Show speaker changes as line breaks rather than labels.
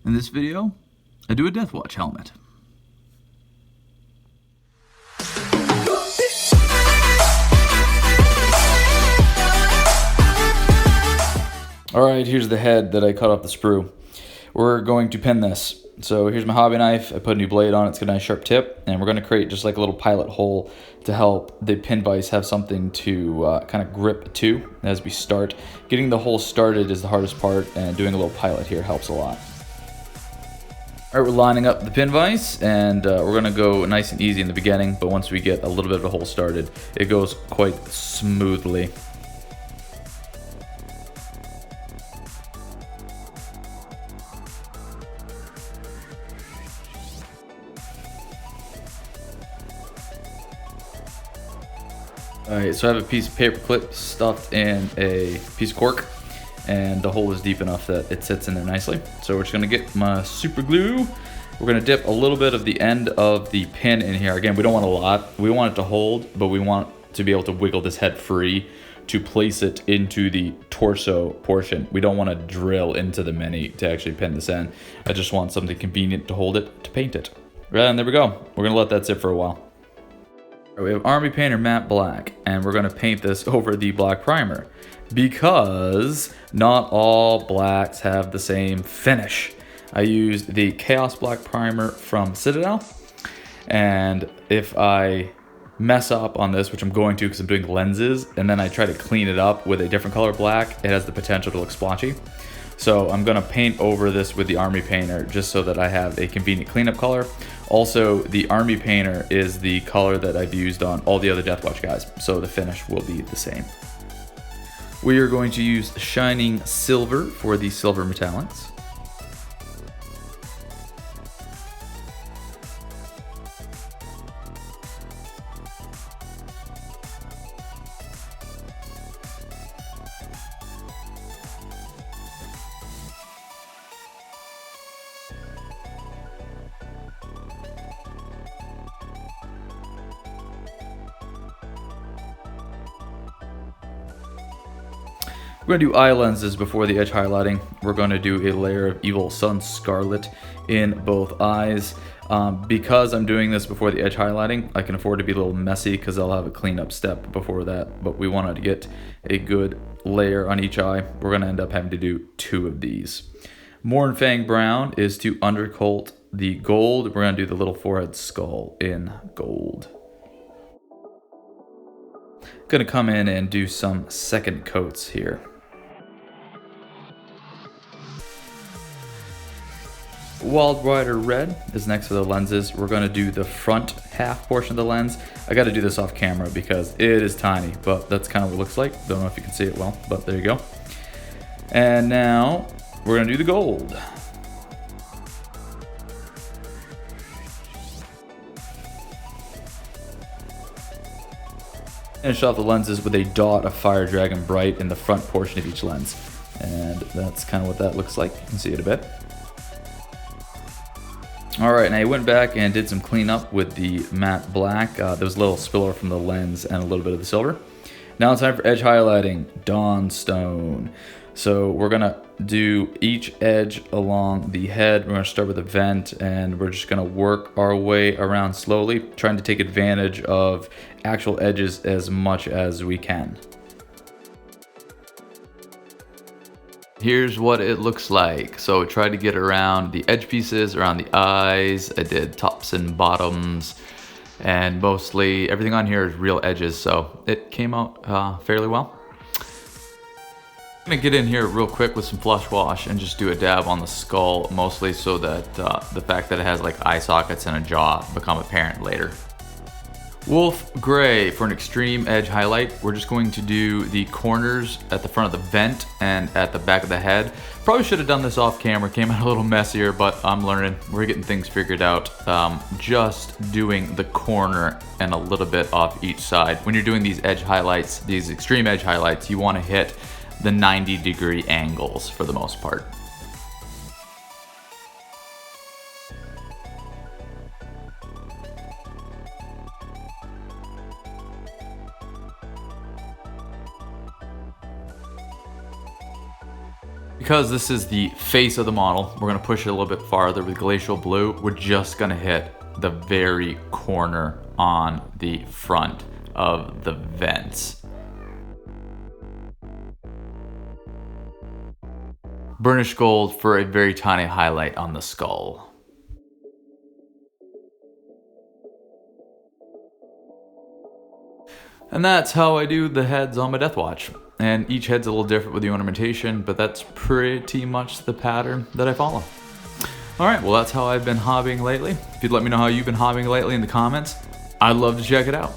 In this video, I do a Deathwatch helmet. Alright, here's the head that I cut off the sprue. We're going to pin this. So here's my hobby knife. I put a new blade on it. It's got a nice sharp tip. And we're going to create just like a little pilot hole to help the pin vise have something to kind of grip to as we start. Getting the hole started is the hardest part, and doing a little pilot here helps a lot. Alright, we're lining up the pin vise, and we're going to go nice and easy in the beginning, but once we get a little bit of a hole started, it goes quite smoothly. Alright, so I have a piece of paper clip stuffed in a piece of cork, and the hole is deep enough that it sits in there nicely. So we're just going to get my super glue. We're going to dip a little bit of the end of the pin in here. Again, we don't want a lot. We want it to hold, but we want to be able to wiggle this head free to place it into the torso portion. We don't want to drill into the mini to actually pin this in. I just want something convenient to hold it, to paint it. And there we go. We're going to let that sit for a while. We have Army Painter Matte Black, and we're going to paint this over the black primer because not all blacks have the same finish. I used the Chaos Black primer from Citadel, and if I mess up on this, which I'm going to because I'm doing lenses, and then I try to clean it up with a different color black, it has the potential to look splotchy. So I'm going to paint over this with the Army Painter just so that I have a convenient cleanup color. Also, the Army Painter is the color that I've used on all the other Deathwatch guys, so the finish will be the same. We are going to use Shining Silver for the silver metallics. We're going to do eye lenses before the edge highlighting. We're going to do a layer of Evil Sun Scarlet in both eyes. Because I'm doing this before the edge highlighting, I can afford to be a little messy because I'll have a cleanup step before that. But we wanted to get a good layer on each eye. We're going to end up having to do 2 of these. Mournfang Brown is to undercoat the gold. We're going to do the little forehead skull in gold. Going to come in and do some second coats here. Wild Rider Red is next to the lenses. We're going to do the front half portion of the lens. I got to do this off camera because it is tiny, but that's kind of what it looks like. Don't know if you can see it well, but there you go. And now we're going to do the gold. Finish off the lenses with a dot of Fire Dragon Bright in the front portion of each lens. And that's kind of what that looks like. You can see it a bit. Alright, and I went back and did some cleanup with the matte black. There was a little spillover from the lens and a little bit of the silver. Now it's time for edge highlighting. Dawnstone. So we're going to do each edge along the head. We're going to start with the vent, and we're just going to work our way around slowly, trying to take advantage of actual edges as much as we can. Here's what it looks like. So try to get around the edge pieces, around the eyes. I did tops and bottoms, and mostly everything on here is real edges, so it came out fairly well. I'm gonna get in here real quick with some flush wash and just do a dab on the skull, mostly so that the fact that it has like eye sockets and a jaw become apparent later. Wolf Gray for an extreme edge highlight. We're just going to do the corners at the front of the vent and at the back of the head. Probably should have done this off camera, came out a little messier, but I'm learning. We're getting things figured out. Just doing the corner and a little bit off each side. When you're doing these edge highlights, these extreme edge highlights, you want to hit the 90-degree angles for the most part. Because this is the face of the model, we're gonna push it a little bit farther with glacial blue. We're just gonna hit the very corner on the front of the vents. Burnished gold for a very tiny highlight on the skull. And that's how I do the heads on my Deathwatch. And each head's a little different with the ornamentation, but that's pretty much the pattern that I follow. Alright, well that's how I've been hobbying lately. If you'd let me know how you've been hobbying lately in the comments, I'd love to check it out.